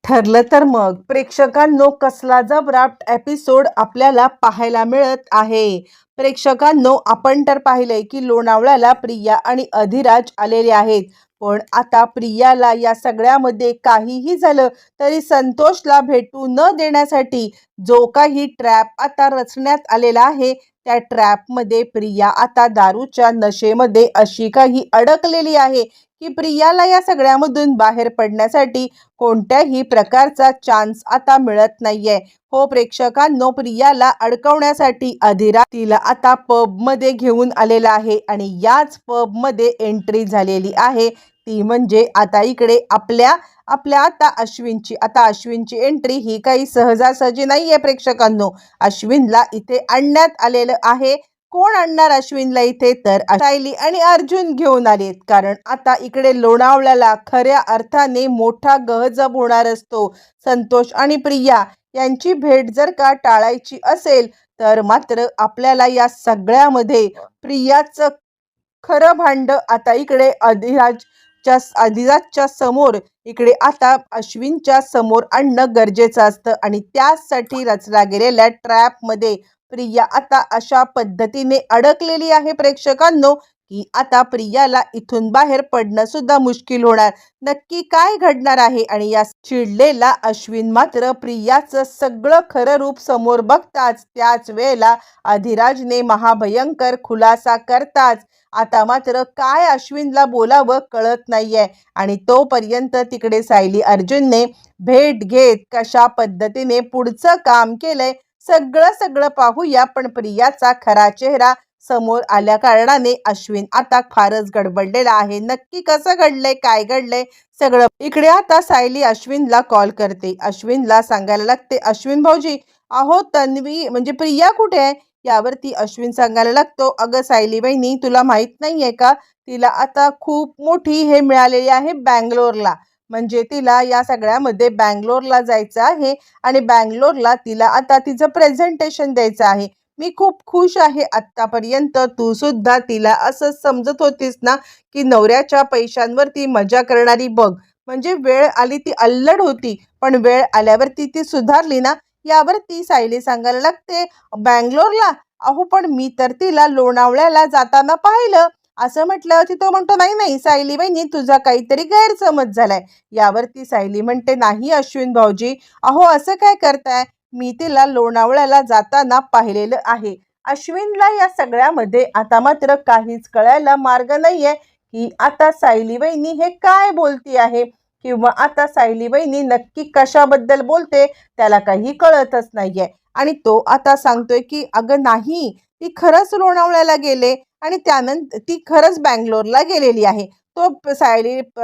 ठरलं तर मग प्रेक्षकांनो कसला जबराट एपिसोड आपल्याला पाहायला मिळत आहे. प्रेक्षकांनो, आपण तर पाहिलंय की लोणावळ्याला प्रिया आणि अधिराज आलेले आहेत. पण आता प्रियाला या सगळ्यामध्ये काहीही झालं तरी संतोषला भेटू न देण्यासाठी जो काही ट्रॅप आता रचण्यात आलेला आहे, त्या ट्रॅपमध्ये प्रिया आता दारूच्या नशेमध्ये अशी काही अडकलेली आहे की प्रियाला या सगळ्यामधून बाहेर पडण्यासाठी कोणत्याही प्रकारचा चान्स आता मिळत नाहीये. हो प्रेक्षकांनो, प्रियाला अडकवण्यासाठी अधिराज तिला आता पब मध्ये घेऊन आलेला आहे आणि याच पब मध्ये एंट्री झालेली आहे. ती म्हणजे आता इकडे आपल्या आपल्या आता अश्विनची एंट्री ही काही सहजासहजी नाहीये प्रेक्षकांनो. अश्विनला इथे आणण्यात आलेलं आहे. कोण आणणार अश्विनला इथे? तर सायली आणि अर्जुन घेऊन आलेत. कारण आता इकडे लोणावळ्याला खऱ्या अर्थाने मोठा गहजब होणार असतो. संतोष आणि प्रिया यांची भेट जर का टाळायची असेल तर मात्र आपल्याला या सगळ्यामध्ये प्रियाचं खरं भांड आता इकडे अधिराजच्या समोर इकडे आता अश्विनच्या समोर आणणं गरजेचं असतं आणि त्यासाठी रचला गेलेल्या ट्रॅप मध्ये प्रिया आता अशा पद्धतीने अडकलेली आहे प्रेक्षकांनो की आता प्रियाला इथून बाहेर पडणं सुद्धा मुश्किल होणार. नक्की काय घडणार आहे? आणि या चिडलेला अश्विन मात्र प्रियाचं सगळं खरं रूप समोर बघताच त्याच वेळेला अधिराजने महाभयंकर खुलासा करताच आता मात्र काय अश्विनला बोलावं कळत नाहीये. आणि तोपर्यंत तिकडे सायली अर्जुनने भेट घेत कशा पद्धतीने पुढचं काम केलंय सगळं पाहूया. पण प्रियाचा खरा चेहरा समोर आल्या कारणाने अश्विन आता फारच गडबडलेला आहे. नक्की कसं घडलंय, काय घडलंय सगळं इकडे आता सायली अश्विनला कॉल करते. अश्विनला सांगायला लागते, अश्विन भाऊजी, अहो तन्वी म्हणजे प्रिया कुठे आहे? यावरती अश्विन सांगायला लागतो, अगं सायली बहिणी, तुला माहित नाहीये का, तिला आता खूप मोठी हे मिळालेली आहे बँगलोरला. म्हणजे तिला या सगळ्यामध्ये बँगलोरला जायचं आहे आणि बँगलोरला तिला आता तिचं प्रेझेंटेशन द्यायचं आहे. मी खूप खुश आहे. आतापर्यंत तू सुद्धा तिला असं समजत होतीस ना की नवऱ्याच्या पैशांवरती मजा करणारी बघ. म्हणजे वेळ आली ती अल्लड होती, पण वेळ आल्यावरती ती सुधारली ना. यावरती सायली सांगायला लागते, बँगलोरला? अहो पण मी तर तिला लोणावळ्याला जाताना पाहिलं. असं म्हटल्यावरती तो म्हणतो, नाही नाही सायली बहिणी, तुझा काहीतरी गैरसमज झालाय. यावरती सायली म्हणते, नाही अश्विन भाऊजी, अहो असं काय करताय, मी तिला लोणावळ्याला जाताना पाहिलेलं आहे. अश्विनला या सगळ्यामध्ये आता मात्र काहीच कळायला मार्ग नाहीये की आता सायली वहिनी हे काय बोलती आहे किंवा आता सायली वहिनी नक्की कशाबद्दल बोलते त्याला काही कळतच नाहीये. आणि तो आता सांगतोय की अगं नाही, ती खरंच लोणावळ्याला गेले आणि त्यानंतर ती खरंच बँगलोरला गेलेली आहे. तो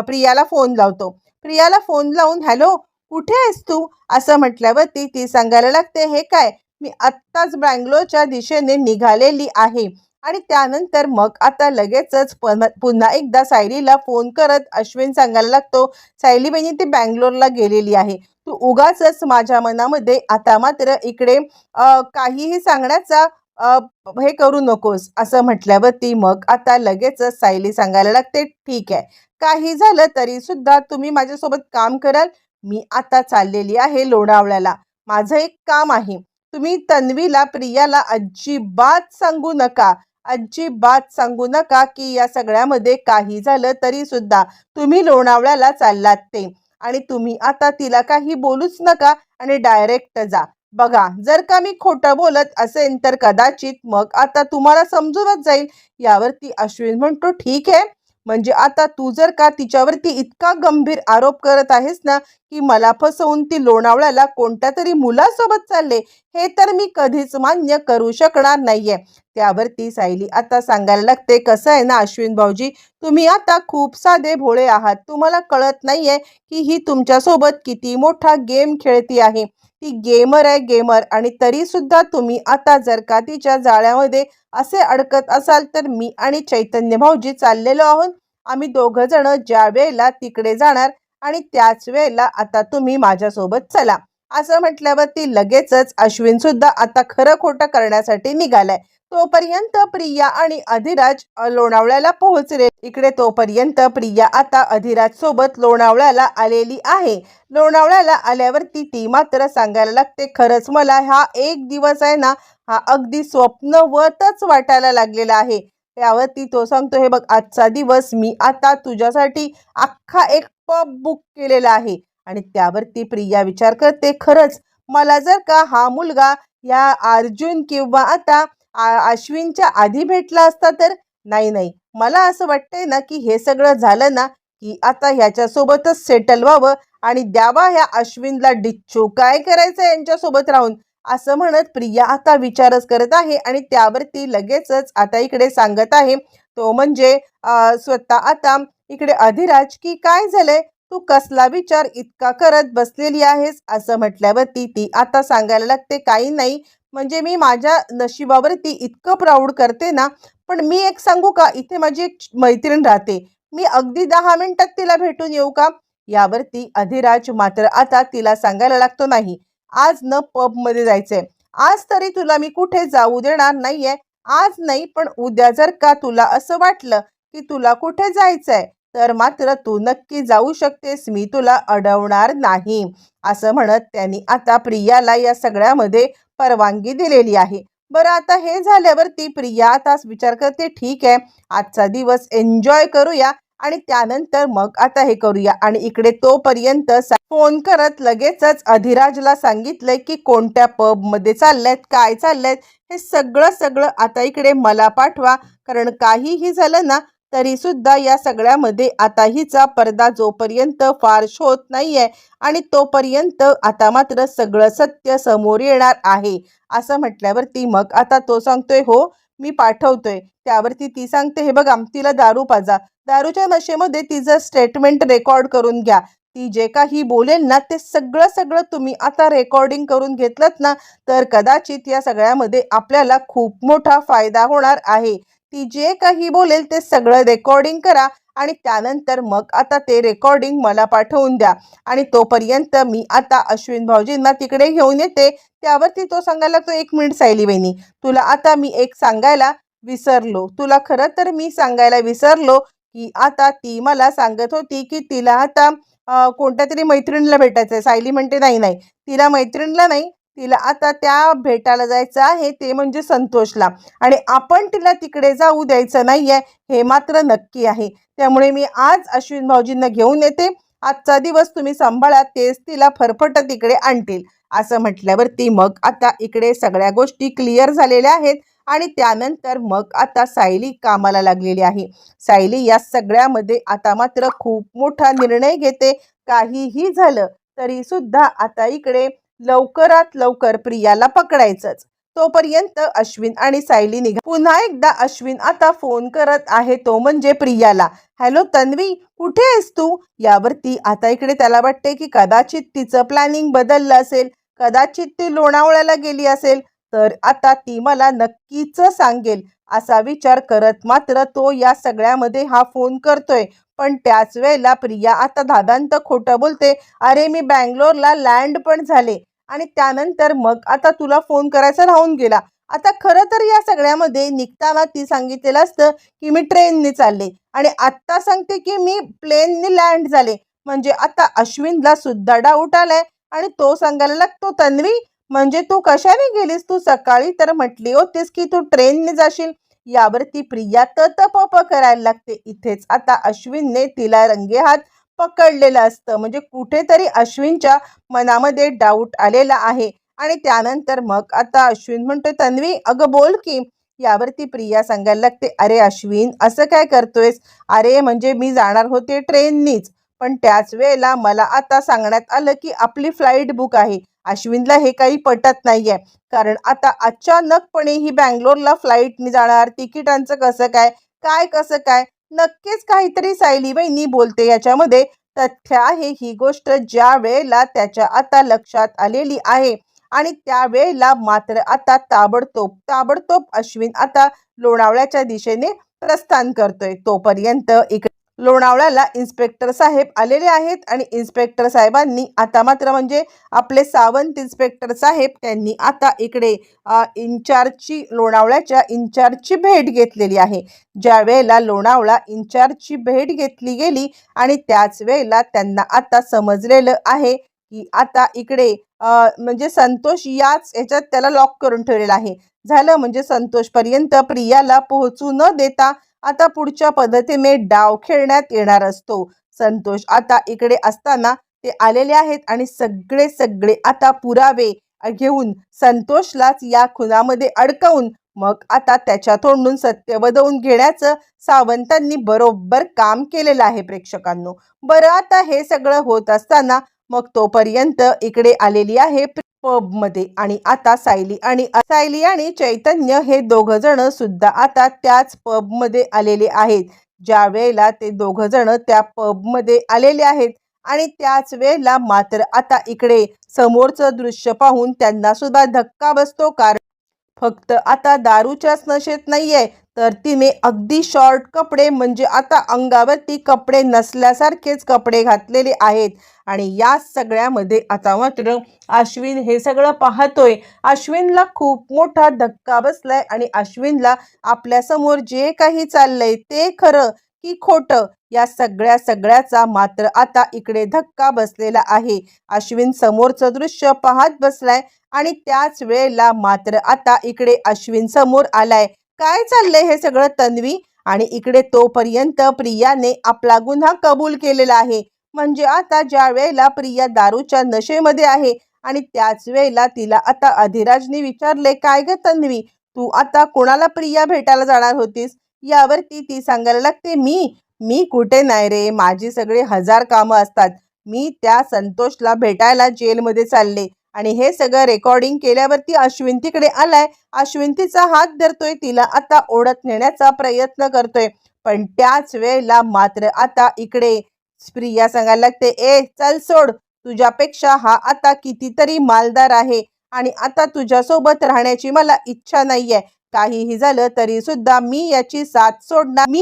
प्रियाला फोन लावतो. प्रियाला फोन लावून, हॅलो कुठे आहेस तू, असं म्हटल्यावरती ती सांगायला लागते, हे काय, मी आत्ताच बँगलोरच्या दिशेने निघालेली आहे. आणि त्यानंतर मग आता लगेचच पुन्हा एकदा सायलीला फोन करत अश्विन सांगायला लागतो, सायली बहिणी ती बँगलोरला गेलेली आहे. तू उगाचच माझ्या मनामध्ये आता मात्र इकडे काहीही सांगण्याचा हे करू नकोस, असं म्हटल्यावरती मग आता लगेचच सायली सांगायला लागते, ठीक आहे, काही झालं तरी सुद्धा तुम्ही माझ्यासोबत काम कराल. मी आता चाललेली आहे लोणावळ्याला. माझं एक काम आहे. तुम्ही तन्वीला, प्रियाला अजिबात सांगू नका. अजिबात सांगू नका की या सगळ्यामध्ये काही झालं तरी सुद्धा तुम्ही लोणावळ्याला चाललात ते. आणि तुम्ही आता तिला काही बोलूच नका आणि डायरेक्ट जा. बघा, जर का मी खोटं बोलत असेल तर कदाचित मग आता तुम्हाला समजूनच जाईल. यावरती अश्विन म्हणतो, ठीक आहे, म्हणजे आता तू जर का तिच्यावरती इतका गंभीर आरोप करत आहेस ना की मला फसवून ती लोणावळ्याला कोणत्या तरी मुलासोबत चालले, हे तर मी कधीच मान्य करू शकणार नाहीये. त्यावरती सायली आता सांगायला लागते, कसं आहे ना अश्विन भाऊजी, तुम्ही आता खूप साधे भोळे आहात. तुम्हाला कळत नाहीये की ही तुमच्यासोबत किती मोठा गेम खेळती आहे. ती गेमर आहे, गेमर. आणि तरी सुद्धा तुम्ही आता जर का तिच्या जाळ्यामध्ये असे अडकत असाल तर मी आणि चैतन्य भाऊजी चाललेलो आहोत. आम्ही दोघं जण ज्या वेळेला तिकडे जाणार आणि त्याच वेळेला आता तुम्ही माझ्यासोबत चला. असं म्हटल्यावर ती लगेचच अश्विन सुद्धा आता खरं खोटं करण्यासाठी निघालाय. तोपर्यंत प्रिया आणि अधिराज लोणावळ्याला पोहोचले. इकडे तोपर्यंत प्रिया आता अधिराज सोबत लोणावळ्याला आलेली आहे. लोणावळ्याला आल्यावरती ती मात्र सांगायला लागते, खरंच मला हा एक दिवस आहे ना, हा अगदी स्वप्नवतच वाटायला लागलेला आहे. त्यावरती तो सांगतो, हे बघ आजचा दिवस मी आता तुझ्यासाठी अख्खा एक पब बुक केलेला आहे. आणि त्यावरती प्रिया विचार करते, खरंच मला जर का हा मुलगा या अर्जुन किंवा आता अश्विनच्या आधी भेटला असता तर. नाही, मला असं वाटतंय ना की हे सगळं झालं ना की आता ह्याच्यासोबतच सेटल व्हावं आणि द्यावा ह्या अश्विनला डिच्चो. काय करायचं यांच्यासोबत राहून, असं म्हणत प्रिया आता विचारच करत आहे. आणि त्यावरती लगेचच आता इकडे सांगत आहे, तो म्हणजे स्वतः आता इकडे अधिराज, की काय झालंय, तू कसला विचार इतका करत बसलेली आहेस. असं म्हटल्यावरती ती आता सांगायला लागते, काही नाही, म्हणजे मी माझ्या नशिबावरती इतकं प्राऊड करते ना. पण मी एक सांगू का, इथे माझी एक मैत्रीण राहते, मी अगदी 10 मिनिटात तिला भेटून येऊ का. यावरती अधिराज मात्र आता तिला सांगायला लागतो, नाही, आज न पब मध्ये जायचंय, आज तरी तुला मी कुठे जाऊ देणार नाहीये. आज नाही पण उद्या जर का तुला असं वाटलं की तुला कुठे जायचंय तर मात्र तू नक्की जाऊ शकतेस, मी तुला अडवणार नाही. असं म्हणत त्यांनी आता प्रियाला या सगळ्यामध्ये परवानगी दिलेली आहे. बरं, आता हे झाल्यावरती प्रिया आता विचार करते, ठीक आहे, आजचा दिवस एन्जॉय करूया आणि त्यानंतर मग आता हे करूया. आणि इकडे तोपर्यंत फोन करत लगेचच अधिराजला सांगितलंय की कोणत्या पब मध्ये चालल्यात, काय चाललंय, हे सगळं सगळं आता इकडे मला पाठवा. कारण काहीही झालं ना तरी सुद्धा या सगळ्यामध्ये आता हिचा पडदा जोपर्यंत फारश होत नाहीये आणि तोपर्यंत आता मात्र सगळं सत्य समोर येणार आहे. असं म्हटल्यावरती मग आता तो सांगतोय, हो मी पाठवतोय. त्यावरती ती सांगते, हे बघा तिला दारू पाजा, दारूच्या नशेमध्ये तिचं स्टेटमेंट रेकॉर्ड करून घ्या. ती जे काही बोलेल ना ते सगळं सगळं तुम्ही आता रेकॉर्डिंग करून घेतलं ना तर कदाचित या सगळ्यामध्ये आपल्याला खूप मोठा फायदा होणार आहे. ती जे काही बोलेल ते सगळं रेकॉर्डिंग करा आणि त्यानंतर मग आता ते रेकॉर्डिंग मला पाठवून द्या. आणि तोपर्यंत मी आता अश्विन भाऊजींना तिकडे घेऊन येते. त्यावरती तो सांगायला लागतो, एक मिनिट सायली वहिनी, तुला आता मी एक सांगायला विसरलो. तुला खरं तर मी सांगायला विसरलो की आता ती मला सांगत होती की तिला आता कोणत्या तरी मैत्रिणीला भेटायचंय. सायली म्हणते, नाही, तिला मैत्रिणीला नाही, तिला आता त्या भेटायला जायचं आहे, ते म्हणजे संतोषला. आणि आपण तिला तिकडे जाऊ द्यायचं नाहीये हे मात्र नक्की आहे. त्यामुळे मी आज अश्विन भाऊजींना घेऊन येते. आजचा दिवस तुम्ही सांभाळा, तेच तिला फरफट तिकडे आणतील. असं म्हटल्यावरती मग आता इकडे सगळ्या गोष्टी क्लिअर झालेल्या आहेत. आणि त्यानंतर मग आता सायली कामाला लागलेली आहे. सायली या सगळ्यामध्ये आता मात्र खूप मोठा निर्णय घेते. काहीही झालं तरी सुद्धा आता इकडे लवकरात लवकर प्रियाला पकडायचंच. तोपर्यंत अश्विन आणि सायली निघा. पुन्हा एकदा अश्विन आता फोन करत आहे, तो म्हणजे प्रियाला. हॅलो तन्वी, कुठे आहेस तू. यावरती आता इकडे त्याला वाटते की कदाचित तिचं प्लॅनिंग बदललं असेल, कदाचित ती लोणावळ्याला गेली असेल, तर आता ती मला नक्कीच सांगेल. असा विचार करत मात्र तो या सगळ्यामध्ये हा फोन करतोय. पण त्याच वेळेला प्रिया आता धादांत खोटं बोलते, अरे मी बँगलोरला लँड पण झाले आणि त्यानंतर मग आता तुला फोन करायचा राहून गेला. आता खरं तर या सगळ्यामध्ये निघताना ती सांगितलेलं असतं की मी ट्रेनने चालले आणि आत्ता सांगते की मी प्लेनने लँड झाले. म्हणजे आता अश्विनला सुद्धा डाऊट आलाय आणि तो सांगायला लागतो, तन्वी म्हणजे तू कशाने गेलीस, तू सकाळी तर म्हटली होतीस की तू ट्रेनने जाशील. यावरती प्रिया ततपप करायला लागते. इथेच आता अश्विनने तिला रंगेहात पकडलेलं असतं. म्हणजे कुठेतरी अश्विनच्या मनामध्ये डाऊट आलेला आहे. आणि त्यानंतर मग आता अश्विन म्हणतोय, तन्वी अगं बोल की. यावरती प्रिया सांगायला लागते, अरे अश्विन असं काय करतोयस, अरे म्हणजे मी जाणार होते ट्रेननीच, पण त्याच वेळेला मला आता सांगण्यात आलं की आपली फ्लाईट बुक आहे. अश्विनला हे काही पटत नाहीये, कारण आता अचानकपणे ही बँगलोरला फ्लाईटने जाणार, तिकिटांचं कसं काय, काय कसं काय, नक्कीच काहीतरी सायली वहिनी बोलते याच्यामध्ये तथ्य आहे. ही गोष्ट ज्या वेळेला त्याच्या आता लक्षात आलेली आहे आणि त्यावेळेला मात्र आता ताबडतोब ताबडतोब अश्विन आता लोणावळ्याच्या दिशेने प्रस्थान करतोय. तोपर्यंत लोणावळ्याला इन्स्पेक्टर साहेब आलेले आहेत आणि इन्स्पेक्टर साहेबांनी आता मात्र म्हणजे आपले सावंत इन्स्पेक्टर साहेब त्यांनी आता इकडे इन्चार्जची लोणावळ्याच्या इन्चार्जची भेट घेतलेली आहे. ज्या वेळेला लोणावळा इन्चार्जची भेट घेतली गेली आणि त्याच वेळेला त्यांना आता समजलेलं आहे की आता इकडे म्हणजे संतोष याच याच्यात त्याला लॉक करून ठेवलेला आहे. झालं म्हणजे संतोषपर्यंत प्रियाला पोहोचू न देता आता पुढच्या पद्धतीने डाव खेळण्यात येणार असतो. संतोष आता इकडे असताना ते आलेले आहेत आणि सगळे आता पुरावे घेऊन संतोषलाच या खुनामध्ये अडकवून मग आता त्याच्या तोंडून सत्य वदवून घेण्याचं सावंतांनी बरोबर काम केलेलं आहे प्रेक्षकांनो. बरं आता हे सगळं होत असताना मग तोपर्यंत इकडे आलेली आहे पब मध्ये आणि आता सायली आणि चैतन्य हे दोघ जण सुद्धा आता त्याच पब मध्ये आलेले आहेत. ज्या वेळेला ते दोघ जण त्या पब मध्ये आलेले आहेत आणि त्याच वेळेला मात्र आता इकडे समोरचं दृश्य पाहून त्यांना सुद्धा धक्का बसतो. कारण फक्त आता दारूच्याच नशेत नाहीये तर तिने अगदी शॉर्ट कपडे म्हणजे आता अंगावरती कपडे नसल्यासारखेच कपडे घातलेले आहेत. आणि या सगळ्यामध्ये आता मात्र अश्विन हे सगळं पाहतोय. अश्विनला खूप मोठा धक्का बसलाय आणि अश्विनला आपल्यासमोर जे काही चाललंय ते खरं की खोटं या सगळ्याचा मात्र आता इकडे धक्का बसलेला आहे. अश्विन समोरचं दृश्य पाहत बसलाय आणि त्याच वेळेला मात्र आता इकडे अश्विन समोर आलाय. काय चाललंय हे सगळं तन्वी? आणि इकडे तोपर्यंत प्रियाने आपला गुन्हा कबूल केलेला आहे. म्हणजे आता ज्या वेळेला प्रिया दारूच्या नशेमध्ये आहे आणि त्याच वेळेला तिला आता अधिराजने विचारले, काय ग तन्वी, तू आता कोणाला प्रिया भेटायला जाणार होतीस? यावरती ती सांगायला लागते, मी कुठे नाही रे, माझी सगळे 1000 कामं असतात. मी त्या संतोषला भेटायला जेलमध्ये चालले. आणि हे सगळं रेकॉर्डिंग केल्यावरती अश्विन तिकडे आलाय. अश्विन तिचा हात धरतोय, तिला आता ओढत नेण्याचा प्रयत्न करतोय. पण त्याच वेळेला मात्र आता इकडे प्रिया सांगायला लागते, ए चल सोड, तुझ्यापेक्षा हा आता कितीतरी मालदार आहे आणि आता तुझ्यासोबत राहण्याची मला इच्छा नाहीये. काहीही झालं तरी सुद्धा मी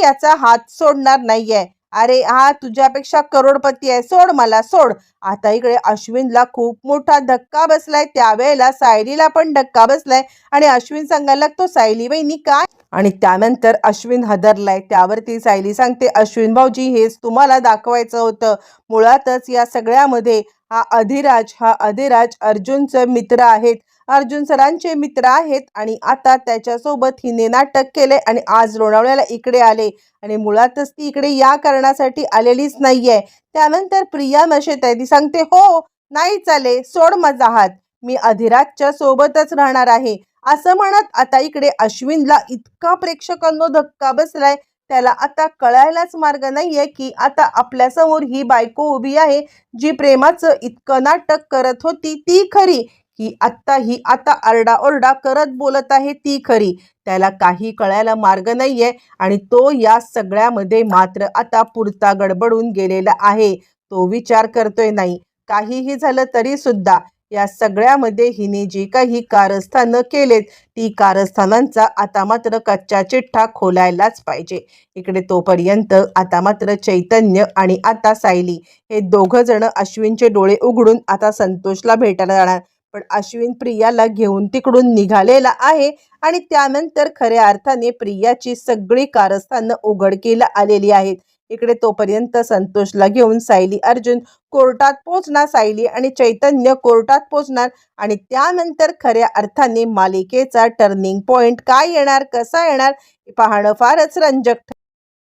याचा हात सोडणार नाहीये. अरे हा तुझ्यापेक्षा करोडपती आहे, सोड मला, सोड. आता इकडे अश्विनला खूप मोठा धक्का बसलाय. त्यावेळेला सायलीला पण धक्का बसलाय आणि अश्विन सांगायला लागतो, सायली वहिनी काय? आणि त्यानंतर अश्विन हादरलाय. त्यावरती सायली सांगते, अश्विन भाऊजी हेच तुम्हाला दाखवायचं होतं. मुळातच या सगळ्यामध्ये हा अधिराज अर्जुनचे मित्र आहेत, अर्जुन सरांचे मित्र आहेत आणि आता त्याच्यासोबत हिने नाटक केले आणि आज लोणावळ्याला इकडे आले आणि मुळातच ती इकडे या कारणासाठी आलेलीच नाहीये. त्यानंतर प्रिया नशेत आहे, ती सांगते, हो नाही चाले, सोड माझा हात, मी अधिराजच्या सोबतच राहणार आहे. असं म्हणत आता इकडे अश्विनला इतका प्रेक्षकांनो धक्का बसलाय, त्याला आता कळायलाच मार्ग नाहीये की आता आपल्या समोर ही बायको उभी आहे जी प्रेमाचं इतकं नाटक करत होती ती खरी, की ही आता आरडाओरडा करत बोलत आहे ती खरी. त्याला काही कळायला मार्ग नाहीये आणि तो या सगळ्यामध्ये मात्र आता पुरता गडबडून गेलेला आहे. तो विचार करतोय, नाही काहीही झालं तरी सुद्धा या सगळ्यामध्ये हिने जी काही कारस्थानं केलेत ती कारस्थानांचा आता मात्र कच्चा चिठ्ठा खोलायलाच पाहिजे. इकडे तोपर्यंत आता मात्र चैतन्य आणि आता सायली हे दोघं जण अश्विनचे डोळे उघडून आता संतोषला भेटायला जाणार. पण अश्विन प्रियाला घेऊन तिकडून निघालेला आहे आणि त्यानंतर खऱ्या अर्थाने प्रियाची सगळी कारस्थानं उघडकीला आलेली आहेत. इकडे तोपर्यंत संतोषला घेऊन सायली अर्जुन कोर्टात पोहोचणार, सायली आणि चैतन्य कोर्टात पोहोचणार आणि त्यानंतर खऱ्या अर्थाने मालिकेचा टर्निंग पॉइंट काय येणार, कसा येणार पाहणं फारच रंजक